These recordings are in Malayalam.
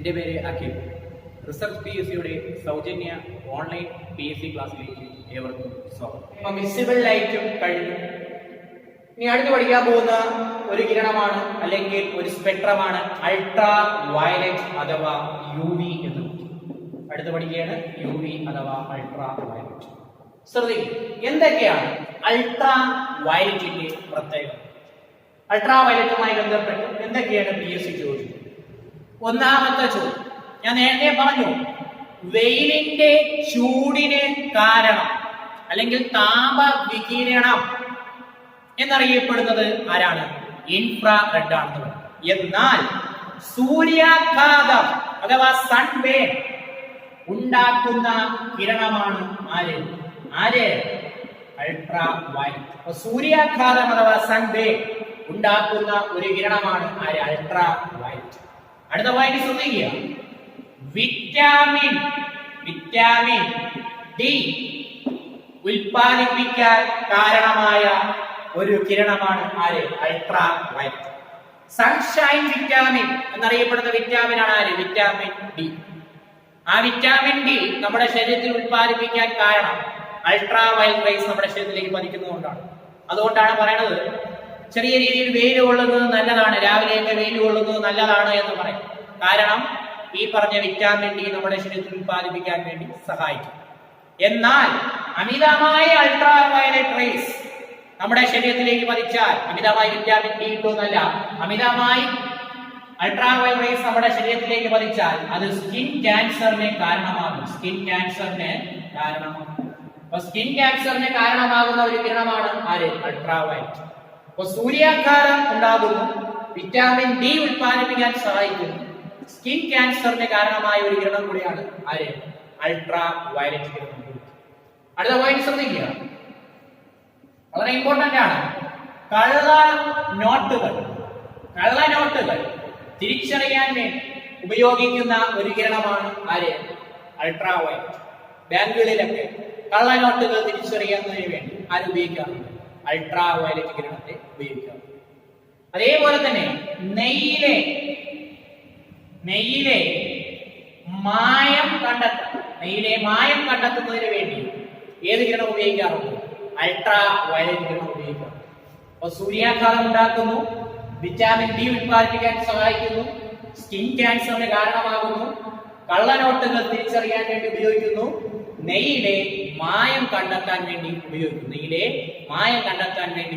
എൻ്റെ പേര് അഖിൽ. റിസർച്ച് PSCയുടെ സൗജന്യ ഓൺലൈൻ PSC ക്ലാസ്സിലേക്ക് ഏവർക്കും സ്വാഗതം. വിസിബിൾ ലൈറ്റും കഴിഞ്ഞു. ഇനി അടുത്ത് പഠിക്കാൻ പോകുന്ന ഒരു കിരണമാണ് അല്ലെങ്കിൽ ഒരു സ്പെക്ട്രമാണ് അൾട്രാ വയലറ്റ് അഥവാ UV എന്ന്. അടുത്ത് പഠിക്കുകയാണ് UV അഥവാ അൾട്രാ വയലറ്റ്. ശ്രദ്ധിക്കുക, എന്തൊക്കെയാണ് അൾട്രാ വയലറ്റിന്റെ പ്രത്യേകത? അൾട്രാ വയലറ്റുമായി ബന്ധപ്പെട്ട് എന്തൊക്കെയാണ് PSC ചോദിക്കുന്നത്? ഒന്നാമത്തെ ചോദ്യം ഞാൻ നേരത്തെ പറഞ്ഞു, വെയിലിന്റെ ചൂടിന് കാരണം അല്ലെങ്കിൽ താപവികിരണം എന്നറിയപ്പെടുന്നത് ആരാണ്? ഇൻഫ്രാറെഡ് ആണെന്ന്. എന്നാൽ സൂര്യാഘാതം അഥവാ സൺബേൺ ഉണ്ടാക്കുന്ന കിരണമാണ് ആര്? Ultra violet. സൂര്യാഘാതം അഥവാ സൺബേൺ ഉണ്ടാക്കുന്ന ഒരു കിരണമാണ് ആര്? Ultra violet. അടുത്ത പോയിന്റ് ശ്രദ്ധിക്കുക, വിറ്റാമിൻ ഡി ഉൽപ്പാദിപ്പിക്കാൻ കാരണമായ ഒരു കിരണമാണ് ആര്? Ultra violet. സൺഷൈൻ വിറ്റാമിൻ എന്നറിയപ്പെടുന്ന വിറ്റാമിൻ ആണ് ആര്? Vitamin D. ആ വിറ്റാമിൻ ഡി നമ്മുടെ ശരീരത്തിൽ ഉൽപ്പാദിപ്പിക്കാൻ കാരണം അൾട്രാ വയലറ്റ് റേസ് നമ്മുടെ ശരീരത്തിലേക്ക് പതിക്കുന്നതുകൊണ്ടാണ്. അതുകൊണ്ടാണ് പറയുന്നത് ചെറിയ രീതിയിൽ വെയിൽ കൊള്ളുന്നത് നല്ലതാണ്, രാവിലെയൊക്കെ വെയിൽ കൊള്ളുന്നത് നല്ലതാണ് എന്ന് പറയും. കാരണം ഈ പറഞ്ഞ വിറ്റാമിൻ ഡി നമ്മുടെ ശരീരത്തിൽ ഉൽപ്പാദിപ്പിക്കാൻ വേണ്ടി സഹായിക്കും. എന്നാൽ അമിതമായ അൾട്രാ വയലറ്റ് റേസ് നമ്മുടെ ശരീരത്തിലേക്ക് പതിച്ചാൽ, അമിതമായി വിറ്റാമിൻ ഡി കിട്ടുന്നല്ല, അമിതമായി അൾട്രാ വയലറ്റ് റേസ് നമ്മുടെ ശരീരത്തിലേക്ക് പതിച്ചാൽ അത് സ്കിൻ ക്യാൻസറിന് കാരണമാകും. സ്കിൻ ക്യാൻസറിന് കാരണമാകുന്ന ഒരു കിരണമാണ് ആര്? Ultra violet. അപ്പൊ സൂര്യാഘാതം ഉണ്ടാകുന്നു, വിറ്റാമിൻ ഡി ഉൽപ്പാദിപ്പിക്കാൻ സഹായിക്കുന്നു, സ്കിൻ ക്യാൻസറിന് കാരണമായ ഒരു കിരണം കൂടിയാണ് ആര്? അൾട്രാ വയലറ്റ് കിരണം. അടുത്ത പോയിന്റ് ശ്രദ്ധിക്കുക, വളരെ ഇമ്പോർട്ടന്റ് ആണ്. കള്ള നോട്ടുകൾ തിരിച്ചറിയാൻ വേണ്ടി ഉപയോഗിക്കുന്ന ഒരു കിരണമാണ് ആര്? Ultra violet. ബാങ്കുകളിലൊക്കെ കള്ള നോട്ടുകൾ തിരിച്ചറിയാന്നതിന് വേണ്ടി ആര് ഉപയോഗിക്കാറുണ്ട്? അൾട്രാ വയലറ്റ് കിരണത്തെ ഉപയോഗിക്കാറുണ്ട്. അതേപോലെ തന്നെ നെയ്യിലെ മായം കണ്ടെത്തുന്നതിന് വേണ്ടി ഏത് കിരണം ഉപയോഗിക്കാറുണ്ട്? അൾട്രാ വയലറ്റ് കിരണം ഉപയോഗിക്കാറുണ്ട്. അപ്പൊ സൂര്യാഘാതം ഉണ്ടാക്കുന്നു, വിറ്റാമിൻ ഡി ഉൽപ്പാദിപ്പിക്കാൻ സഹായിക്കുന്നു, സ്കിൻ ക്യാൻസറിന് കാരണമാകുന്നു, കള്ളനോട്ടുകൾ തിരിച്ചറിയാൻ വേണ്ടി ഉപയോഗിക്കുന്നു, നെയ്യിലെ മായം കണ്ടെത്താൻ വേണ്ടി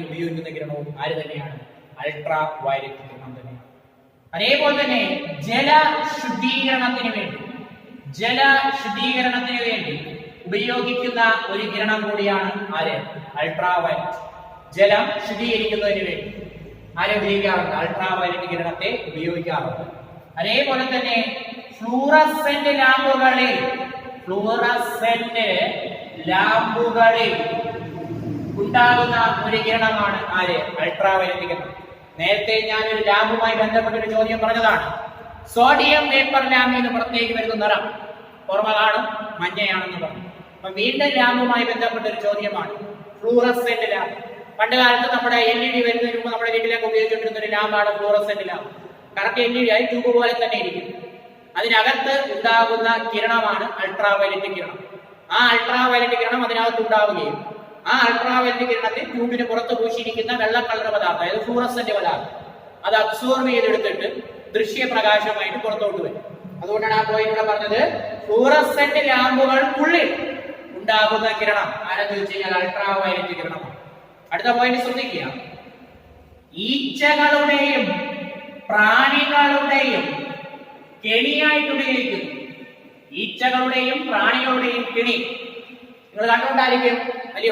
ഉപയോഗിക്കുന്ന കിരണവും ആര് തന്നെയാണ്? അൾട്രാ വയലറ്റ് കിരണം തന്നെയാണ്. അതേപോലെ തന്നെ ജലശുദ്ധീകരണത്തിന് വേണ്ടി ഉപയോഗിക്കുന്ന ഒരു കിരണം കൂടിയാണ് ആര്? Ultra violet. ജലം ശുദ്ധീകരിക്കുന്നതിന് വേണ്ടി ആരെ ഉപയോഗിക്കാറുണ്ട്? അൾട്രാ വയലറ്റ് കിരണത്തെ ഉപയോഗിക്കാറുണ്ട്. അതേപോലെ തന്നെ ഫ്ലൂറസെന്റ് ലാമ്പുകളിൽ ഉണ്ടാകുന്ന ഒരു കിരണമാണ് ആര്? അൾട്രാ വയലറ്റ് കിരണം. നേരത്തെ ഞാൻ ഒരു ലാമ്പുമായി ബന്ധപ്പെട്ട ഒരു ചോദ്യം പറഞ്ഞതാണ്. സോഡിയം വേപ്പർ ലാമ്പ് എന്ന് പുറത്തേക്ക് വരുന്ന നിറം ഓർമ്മ കാണും, മഞ്ഞയാണെന്ന് പറഞ്ഞു. അപ്പൊ വീണ്ടും ലാമ്പുമായി ബന്ധപ്പെട്ട ഒരു ചോദ്യമാണ് ഫ്ലൂറസെന്റ് ലാമ്പ്. പണ്ട് കാലത്ത് നമ്മുടെ LED വരുന്നതിന് മുമ്പ് നമ്മുടെ വീട്ടിലേക്ക് ഉപയോഗിച്ചുകൊണ്ടിരുന്ന ഒരു ലാമ്പാണ് ഫ്ലൂറസെന്റ് ലാമ്പ്. കറക്റ്റ് LED ആയി ട്യൂബ് പോലെ തന്നെ ഇരിക്കും. അതിനകത്ത് ഉണ്ടാകുന്ന കിരണമാണ് അൾട്രാ വയലറ്റ് കിരണം. ആ അൾട്രാ വയലറ്റ് കിരണം അതിനകത്ത് ഉണ്ടാവുകയും ആ അൾട്രാ വയലറ്റ് കിരണത്തിൽ ട്യൂബിന് പുറത്ത് പൂശിയിരിക്കുന്ന വെള്ള കളർ പദാർത്ഥം, അതായത് ഫ്ലൂറസെന്റ് പദാർത്ഥം, അത് അബ്സോർബ് ചെയ്തെടുത്തിട്ട് ദൃശ്യപ്രകാശമായിട്ട് പുറത്തോട്ട് വരും. അതുകൊണ്ടാണ് ആ പോയിന്റ് ഇവിടെ പറഞ്ഞത്, ഫ്ലൂറസെന്റ് ലാമ്പുകൾക്കുള്ളിൽ ഉണ്ടാകുന്ന കിരണം ആരെന്ന് ചോദിച്ചു കഴിഞ്ഞാൽ അൾട്രാ വയലറ്റ് കിരണമാണ്. അടുത്ത പോയിന്റ് ശ്രദ്ധിക്കുക, ഈച്ചകളുടെയും പ്രാണികളുടെയും കെണിയായിട്ട് ഉപയോഗിക്കുന്നു. ഈച്ചകളുടെയും പ്രാണികളുടെയും കെണി നിങ്ങൾ കണ്ടുകൊണ്ടായിരിക്കും. വലിയ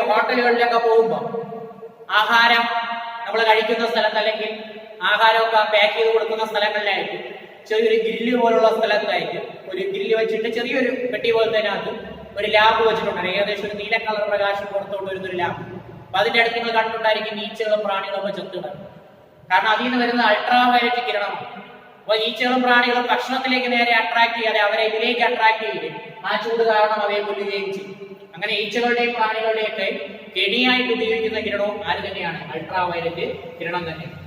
ഹോട്ടലുകളിലൊക്കെ പോകുമ്പോൾ ആഹാരം നമ്മൾ കഴിക്കുന്ന സ്ഥലത്ത് അല്ലെങ്കിൽ ആഹാരമൊക്കെ പാക്ക് ചെയ്ത് കൊടുക്കുന്ന സ്ഥലങ്ങളിലായിരിക്കും ചെറിയൊരു ഗ്രില്ല് പോലുള്ള സ്ഥലത്തായിരിക്കും ഒരു ഗ്രില്ല് വെച്ചിട്ട് ചെറിയൊരു പെട്ടി പോലത്തേനകത്ത് ഒരു ലാമ്പ് വെച്ചിട്ടുണ്ട്. ഏകദേശം ഒരു നീല കളർ പ്രകാശം പുറത്തോട്ട് വരുന്നൊരു ലാമ്പ്. അപ്പൊ അതിന്റെ അടുത്ത് നിങ്ങൾ കണ്ടുകൊണ്ടായിരിക്കും ഈച്ചകളും പ്രാണികളും ചെത്തുന്നത്. കാരണം അതിൽ നിന്ന് വരുന്ന അൾട്രാ വയലറ്റ് കിരണമാണ്. അപ്പൊ ഈച്ചകളും പ്രാണികളും ഭക്ഷണത്തിലേക്ക് നേരെ അട്രാക്ട് ചെയ്യാതെ അവരെ ഇതിലേക്ക് അട്രാക്ട് ചെയ്യുകയും ആ ചൂട് കാരണം അവയെ കൊല്ലുകയും ചെയ്യും. അങ്ങനെ ഈച്ചകളുടെയും പ്രാണികളുടെയും ഒക്കെ കെണിയായിട്ട് ഉപയോഗിക്കുന്ന കിരണവും ആര് തന്നെയാണ്? അൾട്രാ വയലറ്റ് കിരണം തന്നെയാണ്.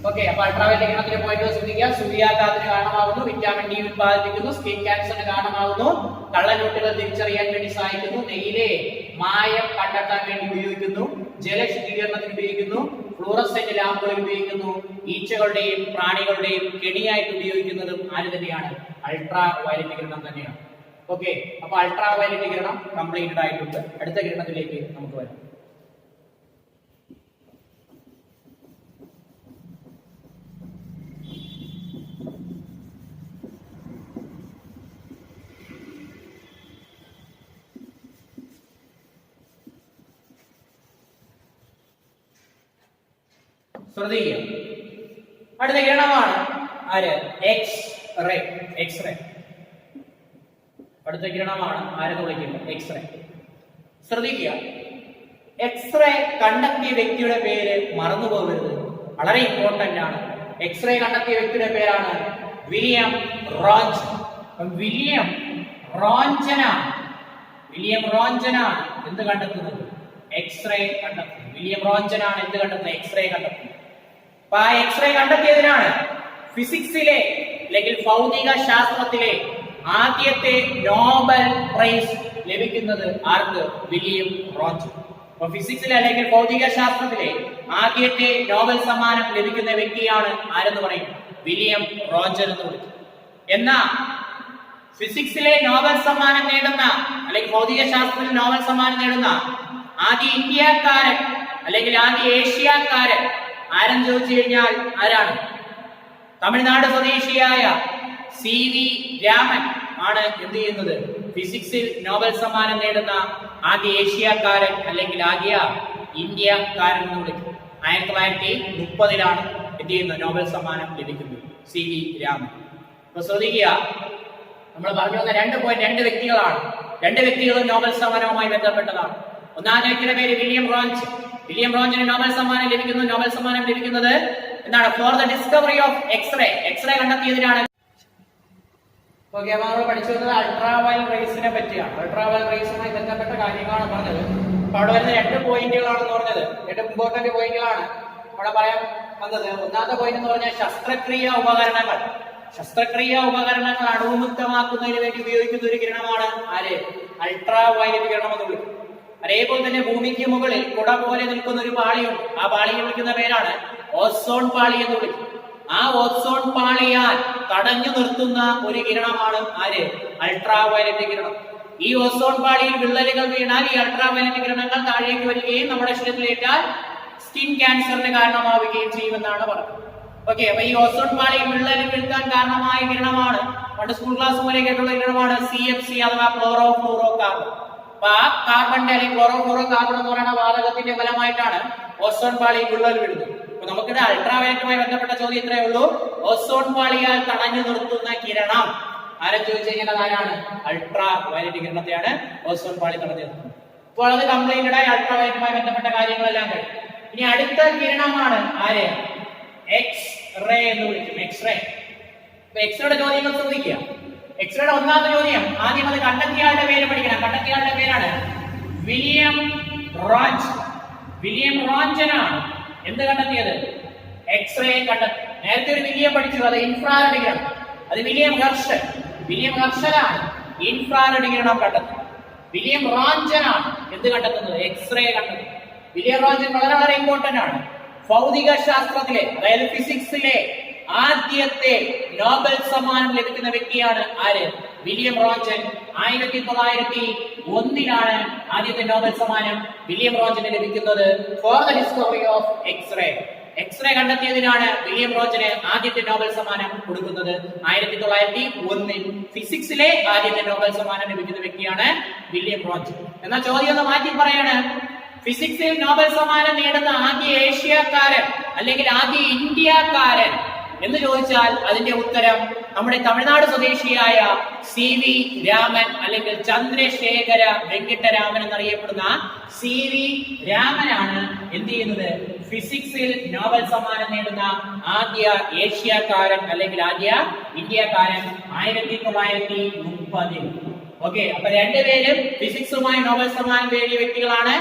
ഓക്കെ, അപ്പൊ അൾട്രാവയലറ്റ് കിരണത്തിന്റെ പോയിന്റ് ശ്രദ്ധിക്കുക. സൂര്യാഘാതത്തിന് കാരണമാകുന്നു, വിറ്റാമിൻ ഡി ഉത്പാദിപ്പിക്കുന്നു, സ്കിൻ ക്യാൻസറിന് കാരണമാകുന്നു, കള്ളനോട്ടുകൾ തിരിച്ചറിയാൻ വേണ്ടി സഹായിക്കുന്നു, നെയ്യിലെ മായം കണ്ടെത്താൻ വേണ്ടി ഉപയോഗിക്കുന്നു, ജലശുദ്ധീകരണത്തിന് ഉപയോഗിക്കുന്നു, ഫ്ലൂറസെന്റ് ലാമ്പുകൾ ഉപയോഗിക്കുന്നു, ഈച്ചകളുടെയും പ്രാണികളുടെയും കെണിയായിട്ട് ഉപയോഗിക്കുന്നതും ആര് തന്നെയാണ്? അൾട്രാ വയലറ്റ് കിരണം തന്നെയാണ്. ഓക്കെ, അപ്പൊ അൾട്രാ വയലറ്റ് കിരണം കംപ്ലീറ്റഡ് ആയിട്ടുണ്ട്. അടുത്ത കിരണത്തിലേക്ക് നമുക്ക് വരാം. ശ്രദ്ധിക്കുക, അടുത്ത കിരണമാണ് ആര്? X ray. എക്സ്റേ അടുത്ത കിരണമാണ് ആരെന്ന് വിളിക്കുന്നത്? എക്സ്റേ. ശ്രദ്ധിക്കുക, എക്സ്റേ കണ്ടെത്തിയ വ്യക്തിയുടെ പേര് മറന്നു പോകരുത്, വളരെ ഇമ്പോർട്ടന്റ് ആണ്. എക്സ്റേ കണ്ടെത്തിയ വ്യക്തിയുടെ പേരാണ് വില്യം റോഞ്ച്. വില്യം റോഞ്ചനാണ്. വില്യം റോഞ്ചനാണ് എന്ത് കണ്ടെത്തുന്നത്? എക്സ്റേ കണ്ടെത്തുന്നത്. വില്യം റോഞ്ചനാണ് എന്ത് കണ്ടെത്തുന്നത്? എക്സ്റേ കണ്ടെത്തുന്നത്. അപ്പൊ ആ എക്സ്റേ കണ്ടെത്തിയതിനാണ് ഫിസിക്സിലെ അല്ലെങ്കിൽ ഭൗതിക ശാസ്ത്രത്തിലെ ആദ്യത്തെ നോബൽ പ്രൈസ് ലഭിക്കുന്നത്. ആർക്ക്? വില്യം റോഞ്ച്. അപ്പൊ ഫിസിക്സിലെ അല്ലെങ്കിൽ ഭൗതിക ശാസ്ത്രത്തിലെ ആദ്യത്തെ നോബൽ സമ്മാനം ലഭിക്കുന്ന വ്യക്തിയാണ് ആരെന്ന് പറയും? വില്യം റോഞ്ചൻ എന്ന് വിളിക്കും. എന്നാ ഫിസിക്സിലെ നോബൽ സമ്മാനം നേടുന്ന അല്ലെങ്കിൽ ഭൗതിക ശാസ്ത്രത്തിൽ നോബൽ സമ്മാനം നേടുന്ന ആദ്യ ഇന്ത്യക്കാരൻ അല്ലെങ്കിൽ ആദ്യ ഏഷ്യക്കാരൻ ആരെന്ന് ചോദിച്ചു കഴിഞ്ഞാൽ ആരാണ്? തമിഴ്നാട് സ്വദേശിയായ CV രാമൻ ആണ് എന്ത് ചെയ്യുന്നത്? ഫിസിക്സിൽ നോബൽ സമ്മാനം നേടുന്ന ആദ്യ ഏഷ്യക്കാരൻ അല്ലെങ്കിൽ ആദ്യ ഇന്ത്യക്കാരൻ എന്ന് വിളിക്കും. 1930 എന്ത് ചെയ്യുന്നത്? നോബൽ സമ്മാനം ലഭിക്കുന്നത് CV രാമൻ. അപ്പൊ ശ്രദ്ധിക്കുക, നമ്മൾ പറഞ്ഞു വന്ന 2 പോയിന്റ് 2 വ്യക്തികളാണ്. 2 വ്യക്തികളും നോബൽ സമ്മാനവുമായി ബന്ധപ്പെട്ടതാണ്. ഒന്നാമത്തെ വ്യക്തിയുടെ പേര് വില്യം റോഞ്ച്. വില്യം റോഞ്ചിന് നോബൽ സമ്മാനം ലഭിക്കുന്നു. നോബൽ സമ്മാനം ലഭിക്കുന്നത് എന്താണ്? For the discovery of X ray. X ray കണ്ടെത്തിയതിനാണ്. ഓക്കെ, അപ്പൊ നമ്മൾ പഠിച്ചു വന്നത് അൾട്രാവയലറ്റ് റേസിനെ പറ്റിയാണ്. അൾട്രാവയലറ്റ് റേസുമായി ബന്ധപ്പെട്ട കാര്യങ്ങളാണ് പറഞ്ഞത്. അപ്പൊ അവിടെ വരുന്ന 2 പോയിന്റുകളാണെന്ന് പറഞ്ഞത്. 2 ഇമ്പോർട്ടന്റ് പോയിന്റുകളാണ് അവിടെ പറയാൻ വന്നത്. ഒന്നാമത്തെ പോയിന്റ് എന്ന് പറഞ്ഞാൽ ശസ്ത്രക്രിയ ഉപകരണങ്ങൾ. ശസ്ത്രക്രിയ ഉപകരണങ്ങൾ അണുവിമുക്തമാക്കുന്നതിന് വേണ്ടി ഉപയോഗിക്കുന്ന ഒരു കിരണമാണ് ആര്? അൾട്രാവയലറ്റ് കിരണം എന്ന് വിളിക്കും. അതേപോലെ തന്നെ ഭൂമിക്ക് മുകളിൽ കുട പോലെ നിൽക്കുന്ന ഒരു പാളിയുണ്ട്. ആ പാളിയെ വിളിക്കുന്ന പേരാണ് ഓസോൺ പാളി എന്ന് വിളിക്കും. ആ ഓസോൺ പാളിയാൽ തടഞ്ഞു നിർത്തുന്ന ഒരു കിരണമാണ് ആര്? അൾട്രാവയലറ്റ് കിരണം. ഈ ഓസോൺ പാളിയിൽ വിള്ളലുകൾ വീണാൽ ഈ അൾട്രാവയലറ്റ് കിരണങ്ങൾ താഴേക്ക് വരികയും നമ്മുടെ ശരീരത്തിലേറ്റാൽ സ്കിൻ ക്യാൻസറിന് കാരണമാവുകയും ചെയ്യുമെന്നാണ് പറയുന്നത്. ഓക്കെ, അപ്പൊ ഈ ഓസോൺ പാളിയിൽ വിള്ളൽ വീഴ്ത്താൻ കാരണമായ കിരണമാണ് പണ്ട് സ്കൂൾ ക്ലാസ് പോലെ കേട്ടുള്ള കിരണമാണ് CFC അഥവാ ക്ലോറോ ഫ്ലൂറോ കാർബൺ. അപ്പൊ ആ കാർബണിന്റെ അല്ലെങ്കിൽ ക്ലോറോ ഫ്ലൂറോ കാർബൺ എന്ന് പറയുന്ന വാതകത്തിന്റെ ഫലമായിട്ടാണ് ഓസോൺ പാളിയിൽ വിള്ളൽ വീഴുന്നത്. അപ്പൊ നമുക്കിവിടെ അൾട്രാവയലറ്റുമായി ബന്ധപ്പെട്ട ചോദ്യം ഇത്രയേ ഉള്ളൂ. ഓസോൺ പാളിയാൽ തടഞ്ഞു നിർത്തുന്ന കിരണം ആരെ ചോദിച്ചു കഴിഞ്ഞാൽ ആരാണ്? അൾട്രാവയലറ്റ് കിരണത്തെയാണ് ഓസോൺ പാളി തടഞ്ഞു നിർത്തുന്നത്. അപ്പോൾ അത് കംപ്ലീറ്റഡ് ആയി അൾട്രാവയലറ്റുമായി ബന്ധപ്പെട്ട കാര്യങ്ങളെല്ലാം കഴിഞ്ഞു. ഇനി അടുത്ത കിരണമാണ് ആര്? എക്സ് റേ എന്ന് വിളിക്കും. എക്സ്റേ. എക്സ്റേയുടെ ചോദ്യങ്ങൾ ശ്രദ്ധിക്കുക. എക്സ്റേയുടെ ഒന്നാമത്തെ ചോദ്യം, ആദ്യം അത് കണ്ടെത്തിയയാളുടെ പേര് പഠിക്കണം. കണ്ടെത്തിയയാളുടെ പേരാണ് വില്യം റോഞ്ച്. വില്യം റോഞ്ചനാണ് എന്ത് കണ്ടെത്തിയത്? എക്സ്റേ കണ്ടെത്തി. നേരത്തെ ഒരു വില്യം പഠിച്ചു, അത് ഇൻഫ്രാറെഡ് കിരണം. അത് വില്യം ഹെർഷൽ. വില്യം ഹെർഷലാണ് ഇൻഫ്രാറെഡ് കിരണം കണ്ടെത്തി. വില്യം റോഞ്ചനാണ് എന്ത് കണ്ടെത്തുന്നത്? എക്സ്റേ കണ്ടെത്തുന്നത്. വില്യം റോഞ്ചൻ വളരെ ഇമ്പോർട്ടന്റ് ആണ്. ഭൗതിക ശാസ്ത്രത്തിലെ അതായത് ഫിസിക്സിലെ ആദ്യത്തെ നോബൽ സമ്മാനം ലഭിക്കുന്ന വ്യക്തിയാണ് ആര്? William Röntgen. 1901 ആദ്യത്തെ നോബൽ സമ്മാനം വില്യം റോഞ്ചന് ലഭിക്കുന്നത് for the discovery of X ray. X ray കണ്ടെത്തിയതിനാണ് വില്യം റോഞ്ചന് ആദ്യത്തെ നോബൽ സമ്മാനം കൊടുക്കുന്നത്. 1901 ഫിസിക്സിലെ ആദ്യത്തെ നോബൽ സമ്മാനം ലഭിക്കുന്ന വ്യക്തിയാണ് വില്യം റോഞ്ചൻ. എന്നാൽ ചോദ്യം ഒന്ന് മാറ്റി പറയാണ്, ഫിസിക്സിൽ നോബൽ സമ്മാനം നേടുന്ന ആദ്യ ഏഷ്യക്കാരൻ അല്ലെങ്കിൽ ആദ്യ ഇന്ത്യക്കാരൻ എന്ന് ചോദിച്ചാൽ അതിന്റെ ഉത്തരം നമ്മുടെ തമിഴ്നാട് സ്വദേശിയായ CV രാമൻ അല്ലെങ്കിൽ ചന്ദ്രശേഖര വെങ്കിട്ടരാമൻ എന്നറിയപ്പെടുന്ന CV രാമനാണ് എന്ത് ചെയ്യുന്നത്? ഫിസിക്സിൽ നോബൽ സമ്മാനം നേടുന്ന ആദ്യ ഏഷ്യക്കാരൻ അല്ലെങ്കിൽ ആദ്യ ഇന്ത്യക്കാരൻ 1930. ഓക്കെ, അപ്പൊ 2 പേരും ഫിസിക്സുമായി നോബൽ സമ്മാനം നേടിയ വ്യക്തികളാണ്.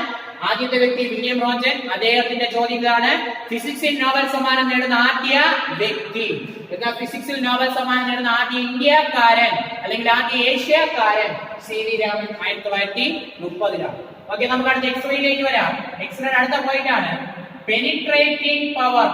ആദ്യത്തെ വ്യക്തി വില്യം റോജൻ. അദ്ദേഹത്തിന്റെ ചോദ്യം ഇതാണ്: ഫിസിക്സിൽ നോബൽ സമ്മാനം നേടുന്ന ആദ്യ വ്യക്തി. എന്നാൽ ഫിസിക്സിൽ നോബൽ സമ്മാനം നേടുന്ന ആദ്യ ഇന്ത്യക്കാരൻ അല്ലെങ്കിൽ ആദ്യ ഏഷ്യക്കാരൻ CV രാമൻ 1930-ലാണ്. ഓക്കെ, നമുക്ക് അടുത്ത എക്സ്റേയിലേക്ക് വരാം. എക്സ്റേ അടുത്ത പോയിന്റ് ആണ് പെനിട്രേറ്റിംഗ് പവർ.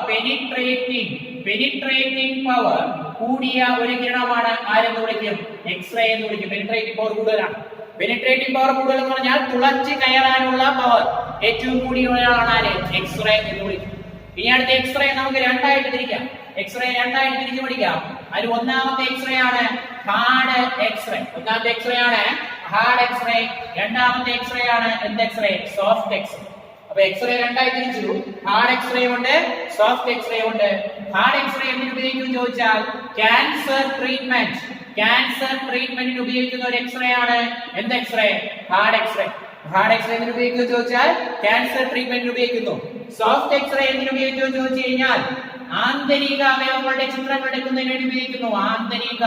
പെനിട്രേറ്റിംഗ് പവർ കൂടിയ ഒരു കിരണമാണ് ആരെന്ന് വിളിക്കും? എക്സ്റേ എന്ന് വിളിക്കും. പെനിട്രേറ്റിംഗ് പവർ കൂടുതലാണ്. പെനിട്രേറ്റിംഗ് പവർ കൂടുതൽ എന്ന് പറഞ്ഞാൽ തുളച്ച് കയറാനുള്ള പവർ ഏറ്റവും കൂടിയവരാണ് ആര്? എക്സ്റേ എന്ന് വിളിക്കും. ഇനി അടുത്ത എക്സ്റേ നമുക്ക് രണ്ടായിട്ട് തിരിക്കാം. എക്സ്റേ രണ്ടായിട്ട് തിരിച്ചു പഠിക്കാം. അതിൽ ഒന്നാമത്തെ എക്സ്റേ ആണ് ഹാർഡ് എക്സ്റേ. ഒന്നാമത്തെ എക്സ്റേ ആണ് ഹാർഡ് എക്സ്റേ. രണ്ടാമത്തെ എക്സ്റേ ആണ് എന്ത് എക്സ്റേ? Soft X-ray. അപ്പൊ എക്സ്റേ രണ്ടായി തിരിച്ചു. ഹാർഡ് എക്സ്റേ ഉണ്ട്, സോഫ്റ്റ് എക്സ്റേ ഉണ്ട്. ഹാർഡ് എക്സ്റേ എന്തിനു ഉപയോഗിക്കും ചോദിച്ചാൽ ക്യാൻസർ ട്രീറ്റ്മെന്റിന് ഉപയോഗിക്കുന്ന ഒരു എക്സ്റേ ആണ് എന്ത് X-ray? Hard X-ray. Hard X-ray എന്തിനു ഉപയോഗിക്കുന്നു ചോദിച്ചാൽ ക്യാൻസർ ട്രീറ്റ്മെന്റിന് ഉപയോഗിക്കുന്നു. സോഫ്റ്റ് എക്സ്റേ എന്തിനു ഉപയോഗിക്കുന്നു ചോദിച്ചു കഴിഞ്ഞാൽ ആന്തരിക അവയവങ്ങളുടെ ചിത്രങ്ങൾ എടുക്കുന്നതിന് വേണ്ടി ഉപയോഗിക്കുന്നു. ആന്തരിക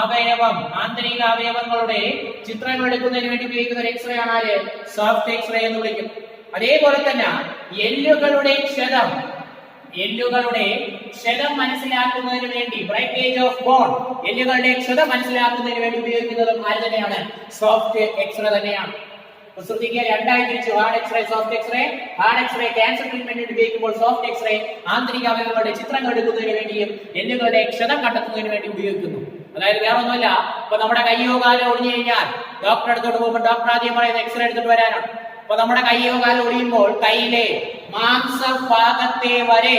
അവയവങ്ങളുടെ ചിത്രങ്ങൾ എടുക്കുന്നതിന് വേണ്ടി ഉപയോഗിക്കുന്ന ഒരു എക്സ്റേ ആണ് ആര്? സോഫ്റ്റ് എക്സ്റേ എന്ന് വിളിക്കും. അതേപോലെ തന്നെ എല്ലുകളുടെ ക്ഷതം മനസ്സിലാക്കുന്നതിന് വേണ്ടി ബ്രേക്കേജ് ഓഫ് ബോൺ, എല്ലുകളുടെ ക്ഷതം മനസ്സിലാക്കുന്നതിന് വേണ്ടി ഉപയോഗിക്കുന്നതും ആര് തന്നെയാണ്? സോഫ്റ്റ് എക്സ്റേ തന്നെയാണ്. ശ്രദ്ധിക്കുക, രണ്ടായി തിരിച്ചു. Hard X ray, soft X ray. Hard X ray cancer ട്രീറ്റ്മെന്റിന് ഉപയോഗിക്കുമ്പോൾ സോഫ്റ്റ് എക്സ്റേ ആന്തരിക അവയവങ്ങളുടെ ചിത്രങ്ങൾ എടുക്കുന്നതിന് വേണ്ടിയും എല്ലുകളുടെ ക്ഷതം കണ്ടെത്തുന്നതിന് വേണ്ടി ഉപയോഗിക്കുന്നു. അതായത് വേറെ ഒന്നുമല്ല, ഇപ്പൊ നമ്മുടെ കയ്യോ കാലോ ഒടിഞ്ഞു കഴിഞ്ഞാൽ ഡോക്ടറെ അടുത്തോട്ട് പോകുമ്പോൾ ഡോക്ടർ ആദ്യം പറയുന്നത് എക്സ്റേ എടുത്തിട്ട് വരാനാണ്. അപ്പൊ നമ്മുടെ കയ്യോ കാലോ ഒടിയുമ്പോൾ കയ്യിലെ മാംസഭാഗത്തെ വരെ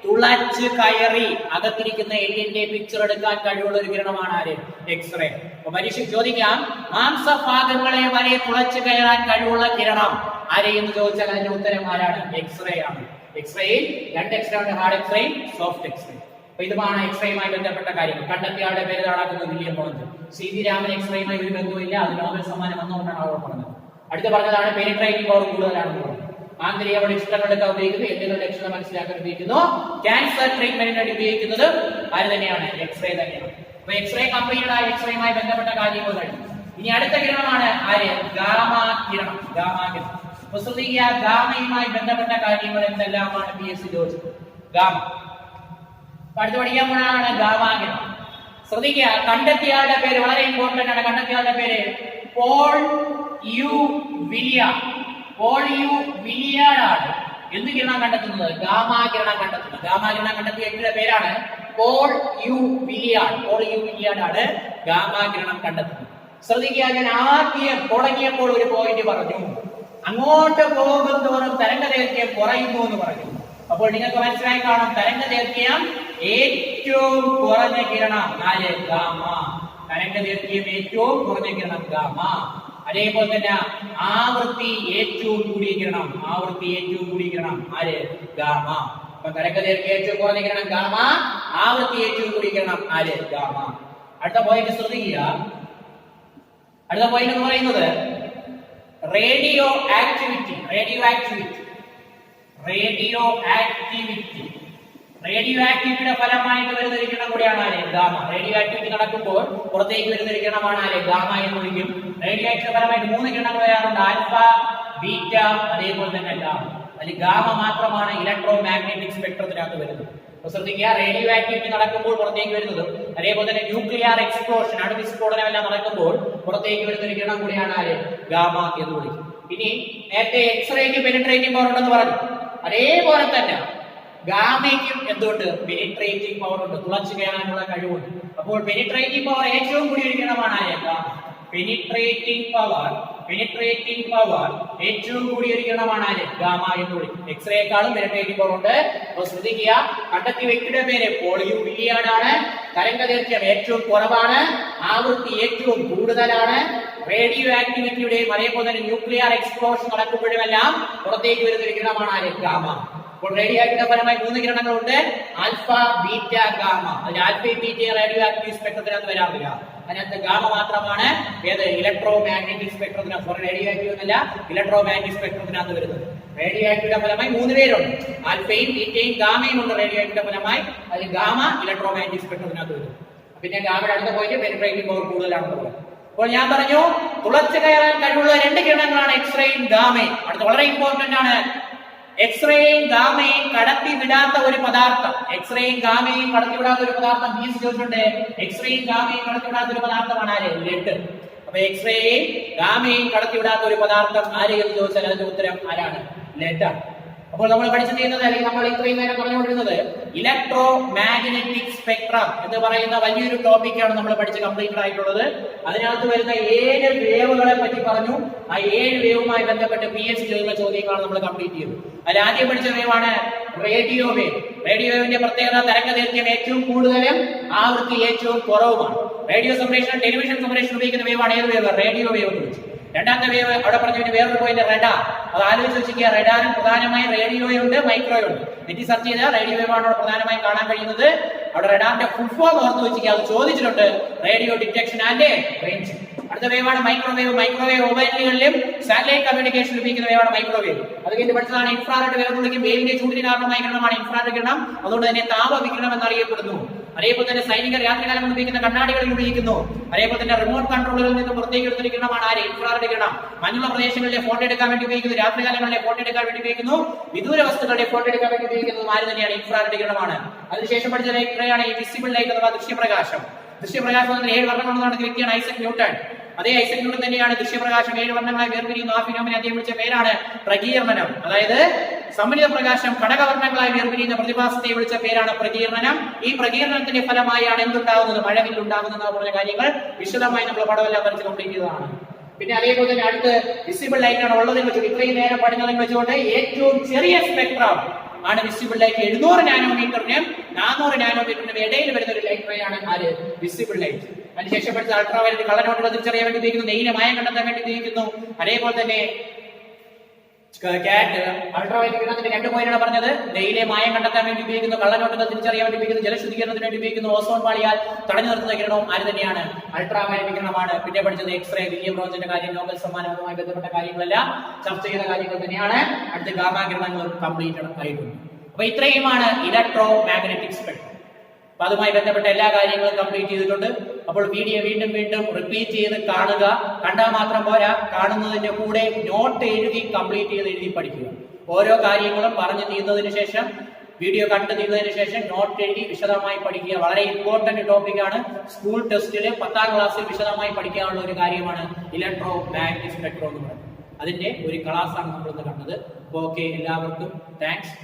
തുളച്ച് കയറി അകത്തിരിക്കുന്ന എല്ലിന്റെ പിക്ചർ എടുക്കാൻ കഴിവുള്ള ഒരു കിരണമാണ് ആര്? എക്സ്റേ. അപ്പൊ പരീക്ഷ ചോദിക്കാം, മാംസഭാഗങ്ങളെ വരെ തുളച്ച് കയറാൻ കഴിവുള്ള കിരണം ആരെയെന്ന് ചോദിച്ചാൽ അതിന്റെ ഉത്തരം ആരാണ്? എക്സ്റേ ആണ്. എക്സ്റേയിൽ രണ്ട് എക്സ്റേ ഉണ്ട്, ഹാർഡ് എക്സ്റേയും സോഫ്റ്റ് എക്സ്റേ. അപ്പൊ ഇതുമാണ് എക്സ്റേയുമായി ബന്ധപ്പെട്ട കാര്യങ്ങൾ. കണ്ടെത്തിയാളുടെ പേര് താടാക്കുന്നത് വില്യം റോജൻ. CV രാമൻ എക്സ്റേയുമായി ഒരു ബന്ധവുമില്ല, അത് നോബൽ സമ്മാനം വന്നുകൊണ്ടാണ് അവർ പറഞ്ഞത്. അടുത്ത് പറഞ്ഞതാണ് പെനിട്രേറ്റിംഗ് പവർ കൂടുതലാണെന്ന് പറഞ്ഞത്. ആന്തരികയുടെ ചിത്രങ്ങളെടുക്കാൻ ഉപയോഗിക്കുന്നു, എല്ലുകളുടെ ക്ഷതം മനസ്സിലാക്കാൻ ഉപയോഗിക്കുന്നു. ക്യാൻസർ ട്രീറ്റ്മെന്റിന് വേണ്ടി ഉപയോഗിക്കുന്നത് ആര് തന്നെയാണ്? എക്സ്റേ തന്നെയാണ്. അപ്പൊ എക്സ്റേ കമ്പനിയുടെ എക്സ്റേയുമായി ബന്ധപ്പെട്ട കാര്യങ്ങൾ കഴിഞ്ഞു. ഇനി അടുത്ത കിരണമാണ് ആര്? ഗാമ കിരണം. അപ്പൊ ശ്രദ്ധിക്കുക, ഗാമയുമായി ബന്ധപ്പെട്ട കാര്യങ്ങൾ എന്തെല്ലാമാണ് PSC ചോദിച്ചത്? ഗാമ. അടുത്ത് പഠിക്കാൻ പോണാണ് ഗാമ കിരണം. ശ്രദ്ധിക്കുക, കണ്ടെത്തിയാളുടെ പേര് വളരെ ഇമ്പോർട്ടന്റ് ആണ്. കണ്ടെത്തിയാളുടെ പേര് പോൾ യു വിലിയാർഡ് ആണ്. എന്ത് കിരണം കണ്ടെത്തുന്നത്? ഗാമ കിരണം കണ്ടെത്തുന്നത്. ഗാമ കിരണം കണ്ടെത്തിയ വ്യക്തിയുടെ പേരാണ് പോൾ യു വിലിയാർഡ് ആണ് ഗാമ കിരണം കണ്ടെത്തുന്നത്. ശ്രദ്ധിക്കുക, ഞാൻ ആദ്യം തുടങ്ങിയപ്പോൾ ഒരു പോയിന്റ് പറഞ്ഞു, അങ്ങോട്ട് പോകുന്നതോറും തരംഗദൈർഘ്യം കുറയുന്നു എന്ന് പറഞ്ഞു. അപ്പോൾ നിങ്ങൾക്ക് മനസ്സിലായി കാണും, തരംഗദൈർഘ്യം ഏറ്റവും കുറഞ്ഞ കിരണം ആര്? ഗാമ. തരംഗദൈർഘ്യം ഏറ്റവും കുറഞ്ഞ കിരണം ഗാമ. അതേപോലെ തന്നെ ആവൃത്തി ഏറ്റവും കൂടിയ കിരണം ആര്? ഗാമ. അപ്പൊ തരംഗദൈർഘ്യം ഏറ്റവും കുറഞ്ഞ കിരണം ഗാമ, ആവൃത്തി ഏറ്റവും കൂടിയ കിരണം ആര്? ഗാമ. അടുത്ത പോയിന്റ് ശ്രദ്ധിക്കുക. അടുത്ത പോയിന്റ് എന്ന് പറയുന്നത് റേഡിയോ ആക്ടിവിറ്റിയുടെ ഫലമായിട്ട് വരുന്ന ഒരു കിരണം കൂടിയാണ് ആര്? ഗാമ. റേഡിയോ ആക്ടിവിറ്റി നടക്കുമ്പോൾ പുറത്തേക്ക് വരുന്ന ഒരു കിരണമാണ് ആര്? ഗാമ എന്ന് വിളിക്കും. റേഡിയോ ആക്ടിവിറ്റി ഫലമായിട്ട് 3 കിരണങ്ങൾ വരാറുണ്ട്, ആൽഫ, ബീറ്റ, അതേപോലെ തന്നെ ഗാമ. അതിൽ ഗാമ മാത്രമാണ് ഇലക്ട്രോ മാഗ്നറ്റിക് സ്പെക്ട്രത്തിനകത്ത് വരുന്നത്. അപ്പൊ ശ്രദ്ധിക്കുക, റേഡിയോ ആക്ടിവിറ്റി നടക്കുമ്പോൾ പുറത്തേക്ക് വരുന്നതും അതേപോലെ തന്നെ ന്യൂക്ലിയർ എക്സ്പ്ലോഷൻ, അണുവിസ്ഫോടനം എല്ലാം നടക്കുമ്പോൾ പുറത്തേക്ക് വരുന്ന ഒരു കിരണം കൂടിയാണ് ആര്? ഗാമ എന്ന് വിളിക്കും. ഇനി നേരത്തെ എക്സ്റേക്ക് പെനിട്രേറ്റിംഗ് പവർ ഉണ്ടെന്ന് പറഞ്ഞു, അതേപോലെ തന്നെ ഗാമയ്ക്കും എന്തുകൊണ്ട്? പെനിട്രേറ്റിംഗ് പവർ ഉണ്ട്, തുളച്ചു കയറാനുള്ള കഴിവുണ്ട്. അപ്പോൾ പെനിട്രേറ്റിംഗ് പവർ ഏറ്റവും കൂടിയ ഒരു കിരണമാണ് ആര്? ഗാമ. പെനിട്രേറ്റിംഗ് പവർ ഏറ്റവും കൂടിയ ഒരു കിരണമാണ് ആര്? ഗാമ എന്ന് വിളിക്കും. എക്സ്റേക്കാളും പെനിട്രേറ്റിംഗ് പവർ ഉണ്ട്. അപ്പോൾ ശ്രദ്ധിക്കുക, കണ്ടെത്തിയ വ്യക്തിയുടെ പേര് പോൾ യു വിലിയാർഡ് ആണ്. തരംഗദൈർഘ്യം ഏറ്റവും കുറവാണ്, ആവൃത്തി ഏറ്റവും കൂടുതലാണ്. റേഡിയോ ആക്ടിവിറ്റിയുടെയും അതേപോലെ തന്നെ ന്യൂക്ലിയർ എക്സ്പ്ലോഷൻ നടക്കുമ്പോഴുമെല്ലാം പുറത്തേക്ക് വരുന്ന ഒരു കിരണമാണ് ആര്? ഗാമ. അപ്പോൾ റേഡിയോ ആക്ടിവിറ്റിയുടെ ഫലമായി 3 കിരണങ്ങളുണ്ട്, ആൽഫ, ബീറ്റ, ഗാമ. അതിൽ ആൽഫയും ബീറ്റയും റേഡിയോ ആക്റ്റീവ് സ്പെക്ട്രത്തിനകത്ത് വരാറില്ല. അതിനകത്ത് ഗാമ മാത്രമാണ് ഏത്? ഇലക്ട്രോ മാഗ്നറ്റിക് സ്പെക്ട്രത്തിനകത്ത്. റേഡിയോ ആക്റ്റീവ് എന്നല്ല, ഇലക്ട്രോ മാഗ്നറ്റിക് സ്പെക്ട്രത്തിനകത്ത് വരുന്നത്. റേഡിയോ ആക്ടിവിറ്റിയുടെ ഫലമായി 3 പേരുണ്ട്, ആൽഫയും ബീറ്റയും ഗാമയും ഉണ്ട്. റേഡിയോ ആക്ടിവിറ്റിയുടെ ഫലമായി അതിൽ ഗാമ ഇലക്ട്രോ മാഗ്നറ്റിക് സ്പെക്ട്രത്തിനകത്ത് വരുന്നത്. പിന്നെ ഗാമയുടെ അടുത്ത പോയിട്ട് പെനിട്രേറ്റിംഗ് പവർ കൂടുതലാണെന്ന് പറയും. അപ്പോൾ ഞാൻ പറഞ്ഞു തുളച്ചു കയറാൻ കഴിവുള്ള രണ്ട് കിരണങ്ങളാണ് എക്സ്റേയും ഗാമയും. അടുത്ത വളരെ ഇമ്പോർട്ടന്റ് ആണ്, എക്സ്റേയും ഗാമയും കടത്തി വിടാത്ത ഒരു പദാർത്ഥം. എക്സ്റേയും ഗാമയും കടത്തി വിടാത്ത ഒരു പദാർത്ഥം ബീസ് ചോദിച്ചിട്ടുണ്ട്. എക്സ്റേയും ഗാമയും കടത്തി വിടാത്ത ഒരു പദാർത്ഥമാണ് ആര്? ലെഡ്. അപ്പൊ എക്സ്റേയും ഗാമയും കടത്തി വിടാത്ത ഒരു പദാർത്ഥം ആര് എന്ന് ചോദിച്ചാൽ അതിന്റെ ഉത്തരം ആരാണ്? ലെഡ് ആണ്. അപ്പോൾ നമ്മൾ പഠിച്ചു ചെയ്യുന്നത്, അല്ലെങ്കിൽ നമ്മൾ ഇത്രയും നേരം പറഞ്ഞുകൊണ്ടിരുന്നത് ഇലക്ട്രോ മാഗ്നറ്റിക് സ്പെക്ട്രം എന്ന് പറയുന്ന വലിയൊരു ടോപ്പിക്കാണ് നമ്മൾ പഠിച്ച് കംപ്ലീറ്റഡ് ആയിട്ടുള്ളത്. അതിനകത്ത് വരുന്ന 7 വേവുകളെ പറ്റി പറഞ്ഞു. ആ 7 വേവുമായി ബന്ധപ്പെട്ട് PH ചെയ്യുന്ന ചോദ്യങ്ങളാണ് നമ്മൾ കംപ്ലീറ്റ് ചെയ്തത്. അതിൽ ആദ്യം പഠിച്ച വേവാണ് റേഡിയോ വേവ്. റേഡിയോ വേവിന്റെ പ്രത്യേകത തരംഗദൈർഘ്യം ഏറ്റവും കൂടുതലും ആവൃത്തി ഏറ്റവും കുറവുമാണ്. റേഡിയോ സംപ്രേഷണം, ടെലിവിഷൻ സംപ്രേഷണം ഉപയോഗിക്കുന്ന വേവാണ് ഏത് വേവ്? റേഡിയോ വേവ് എന്ന് വിളിച്ചു. രണ്ടാമത്തെ വേവ് അവിടെ പറഞ്ഞു വേറൊരു പോയിന്റ് റഡാർ. അത് ആലോചിച്ച് വെച്ചിരിക്കുക. റഡാറിൽ പ്രധാനമായും റേഡിയോയുണ്ട്, മൈക്രോയുണ്ട്. നെറ്റി സെർച്ച് ചെയ്താൽ റേഡിയോ വേവാണ് അവിടെ പ്രധാനമായും കാണാൻ കഴിയുന്നത്. അവിടെ റഡാറിന്റെ ഫുൾ ഫോം ഓർത്ത് വെച്ചിരിക്കുക. അത് ചോദിച്ചിട്ടുണ്ട്, റേഡിയോ ഡിറ്റക്ഷൻ ആൻഡ് റേഞ്ച്. അടുത്ത വേവാണ് മൈക്രോവേവ്. മൈക്രോവേവ് മൊബൈലുകളിലും സാറ്റലൈറ്റ് കമ്മ്യൂണിക്കേഷൻ ഉപയോഗിക്കുന്ന വേവാണ് മൈക്രോവേവ്. അത് കഴിഞ്ഞ് പഠിച്ചതാണ് ഇൻഫ്രാറെഡ് വേവ് എന്ന് വിളിക്കും. വേവിന്റെ ചൂടിന് കാരണമായ കിരണമാണ് ഇൻഫ്രാറെഡ് കിരണം. അതുകൊണ്ട് തന്നെ താപവികിരണം എന്നറിയപ്പെടുന്നു. അതേപോലെ തന്നെ സൈനികർ രാത്രികാലം ഉപയോഗിക്കുന്ന കണ്ണാടികളിൽ ഉപയോഗിക്കുന്നു. അതേപോലെ തന്നെ റിമോട്ട് കൺട്രോളുകളിൽ നിന്ന് പുറത്തേക്ക് എടുത്തൊരു കിരണമാണ് ആര്? ഇൻഫ്രാറെഡ് കിരണം. മഞ്ഞുള്ള പ്രദേശങ്ങളിലെ ഫോട്ടോ എടുക്കാൻ വേണ്ടി ഉപയോഗിക്കുന്നു. രാത്രികാലങ്ങളിലെ ഫോട്ടോ എടുക്കാൻ വേണ്ടി ഉപയോഗിക്കുന്നു. വിദൂര വസ്തുക്കളുടെ ഫോട്ടോ എടുക്കാൻ വേണ്ടി ഉപയോഗിക്കുന്നത് ആര് തന്നെയാണ്? ഇൻഫ്രാറെഡ് കിരണമാണ്. അതിനുശേഷം പഠിച്ച ലൈറ്റാണ് ഈ വിസിബിൾ ലൈറ്റ് അഥവാ ദൃശ്യപ്രകാശം. ദൃശ്യപ്രകാശം 7 വർണ്ണങ്ങൾ നടത്തിയ വ്യക്തിയാണ് ഐസക് ന്യൂട്ടൺ. അതേ ഐസക് ന്യൂട്ടൺ തന്നെയാണ് ദൃശ്യപ്രകാശം 7 വർണ്ണങ്ങളായി വേർതിരിയുന്ന ആ ഫിനോമിനെ അദ്ദേഹം വിളിച്ച പേരാണ് പ്രകീർണനം. അതായത് സമ്മിലിത പ്രകാശം ഘടകവർണ്ണങ്ങളായി വേർതിരിയുന്ന പ്രതിഭാസത്തെ വിളിച്ച പേരാണ് പ്രകീർണനം. ഈ പ്രകീർണനത്തിന്റെ ഫലമായാണ് എന്തുണ്ടാകുന്നത്? മഴവില്ലുണ്ടാകുന്നത് പറഞ്ഞ കാര്യങ്ങൾ വിശദമായി നമ്മൾ പടമെല്ലാം വരച്ച് കംപ്ലീറ്റ് ചെയ്തതാണ്. പിന്നെ അതേപോലെ തന്നെ അടുത്ത് വിസിബിൾ ലൈറ്റ് ആണ് ഉള്ളതെന്ന് വെച്ചാൽ ഇത്രയും നേരം പഠിക്കുന്നതെന്ന് വെച്ചുകൊണ്ട് ഏറ്റവും ചെറിയ സ്പെക്ട്രം ആണ് വിസിബിൾ ലൈറ്റ്. 700 നാനോമീറ്ററിനും 400 നാനോമീറ്ററിനും ഇടയിൽ വരുന്ന ഒരു ലൈറ്റ് റേ ആണ് ആര്? Visible light. അതിനുശേഷം പഠിച്ച അൾട്രാവയലറ്റ് കള്ളനോട്ടുകൾ തിരിച്ചറിയാൻ വേണ്ടി ഉപയോഗിക്കുന്നു. നെയ്യിലെ മായം കണ്ടെത്താൻ വേണ്ടി ഉപയോഗിക്കുന്നു. അതേപോലെ തന്നെ അൾട്രാവയലറ്റ് കിരണത്തിന്റെ 2 പോയിന്റാണ് പറഞ്ഞത്. നെയ്യിലെ മായം കണ്ടെത്താൻ വേണ്ടി ഉപയോഗിക്കുന്നു, കള്ളനോട്ടുകൾ തിരിച്ചറിയാൻ വേണ്ടി ഉപയോഗിക്കുന്നു, ജലശുദ്ധീകരണത്തിന് വേണ്ടി ഉപയോഗിക്കുന്നു, ഓസോൺ പാളിയാൽ തടഞ്ഞു നിർത്തുന്ന കിരണവും ആര് തന്നെയാണ്? അൾട്രാവയലറ്റ് കിരണമാണ്. പിന്നെ പഠിച്ചത് എക്സ്റേ, വില്യം റോജന്റെ കാര്യം, നോബൽ സമ്മാനവുമായി ബന്ധപ്പെട്ട കാര്യങ്ങളെല്ലാം ചർച്ച ചെയ്ത കാര്യങ്ങൾ തന്നെയാണ്. അടുത്ത ഗാമാ കിരണങ്ങൾ കംപ്ലീറ്റ് ആയിട്ടുണ്ട്. അപ്പൊ ഇത്രയുമാണ് ഇലക്ട്രോ മാഗ്നറ്റിക് സ്പെക്ട്രം. അപ്പൊ അതുമായി ബന്ധപ്പെട്ട എല്ലാ കാര്യങ്ങളും കംപ്ലീറ്റ് ചെയ്തിട്ടുണ്ട്. അപ്പോൾ വീഡിയോ വീണ്ടും വീണ്ടും റിപ്പീറ്റ് ചെയ്ത് കാണുക. കണ്ടാൽ മാത്രം പോരാ, കാണുന്നതിന്റെ കൂടെ നോട്ട് എഴുതി കംപ്ലീറ്റ് ചെയ്ത് എഴുതി പഠിക്കുക. ഓരോ കാര്യങ്ങളും പറഞ്ഞു തീർന്നതിന് ശേഷം, വീഡിയോ കണ്ടു തീർന്നതിന് ശേഷം നോട്ട് എഴുതി വിശദമായി പഠിക്കുക. വളരെ ഇമ്പോർട്ടന്റ് ടോപ്പിക്കാണ്. സ്കൂൾ ടെസ്റ്റില് 10ാം ക്ലാസ്സിൽ വിശദമായി പഠിക്കാനുള്ള ഒരു കാര്യമാണ് ഇലക്ട്രോ മാഗ്നറ്റിക് സ്പെക്ട്രം എന്ന് പറയുന്നത്. അതിന്റെ ഒരു ക്ലാസ്സാണ് നമ്മൾ ഇന്ന് കണ്ടത്. അപ്പോൾ ഓക്കെ, എല്ലാവർക്കും താങ്ക്സ്.